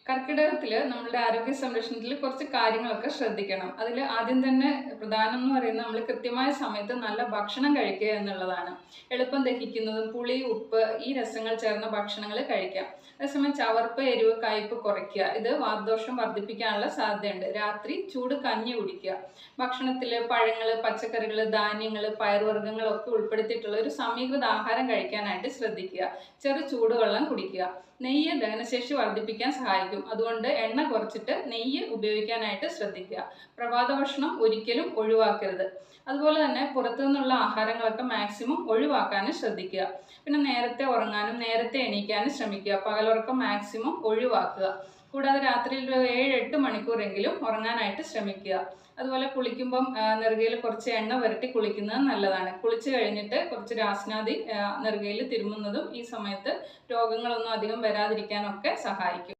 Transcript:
കർക്കിടകത്തിൽ നമ്മളുടെ ആരോഗ്യ സംരക്ഷണത്തിൽ കുറച്ച് കാര്യങ്ങളൊക്കെ ശ്രദ്ധിക്കണം. അതിൽ ആദ്യം തന്നെ പ്രധാനം എന്ന് പറയുന്നത് നമ്മൾ കൃത്യമായ സമയത്ത് നല്ല ഭക്ഷണം കഴിക്കുക എന്നുള്ളതാണ്. എളുപ്പം ദഹിക്കുന്നതും പുളി, ഉപ്പ് ഈ രസങ്ങൾ ചേർന്ന ഭക്ഷണങ്ങൾ കഴിക്കാം. അതേസമയം ചവർപ്പ്, എരിവ്, കയ്പ്പ് കുറയ്ക്കുക. ഇത് വാതദോഷം വർദ്ധിപ്പിക്കാനുള്ള സാധ്യതയുണ്ട്. രാത്രി ചൂട് കഞ്ഞി കുടിക്കുക. ഭക്ഷണത്തിൽ പഴങ്ങൾ, പച്ചക്കറികൾ, ധാന്യങ്ങൾ, പയറുവർഗ്ഗങ്ങളൊക്കെ ഉൾപ്പെടുത്തിയിട്ടുള്ള ഒരു സമീകൃത ആഹാരം കഴിക്കാനായിട്ട് ശ്രദ്ധിക്കുക. ചെറു ചൂടുവെള്ളം കുടിക്കുക. നെയ്യ് ദഹനശേഷി വർദ്ധിപ്പിക്കാൻ സഹായിക്കും. അതുകൊണ്ട് എണ്ണ കുറച്ചിട്ട് നെയ്യ് ഉപയോഗിക്കാനായിട്ട് ശ്രദ്ധിക്കുക. പ്രഭാത ഭക്ഷണം ഒരിക്കലും ഒഴിവാക്കരുത്. അതുപോലെ തന്നെ പുറത്തു നിന്നുള്ള ആഹാരങ്ങളൊക്കെ മാക്സിമം ഒഴിവാക്കാനും ശ്രദ്ധിക്കുക. പിന്നെ നേരത്തെ ഉറങ്ങാനും നേരത്തെ എണീക്കാനും ശ്രമിക്കുക. പകലുറക്കം മാക്സിമം ഒഴിവാക്കുക. കൂടാതെ രാത്രിയിൽ ഒരു 7-8 മണിക്കൂറെങ്കിലും ഉറങ്ങാനായിട്ട് ശ്രമിക്കുക. അതുപോലെ കുളിക്കുമ്പം നെറുകയിൽ കുറച്ച് എണ്ണ പുരട്ടി കുളിക്കുന്നത് നല്ലതാണ്. കുളിച്ച് കഴിഞ്ഞിട്ട് കുറച്ച് രാസ്നാദി നെറുകയിൽ തിരുമുന്നതും ഈ സമയത്ത് രോഗങ്ങളൊന്നും അധികം വരാതിരിക്കാനൊക്കെ സഹായിക്കും.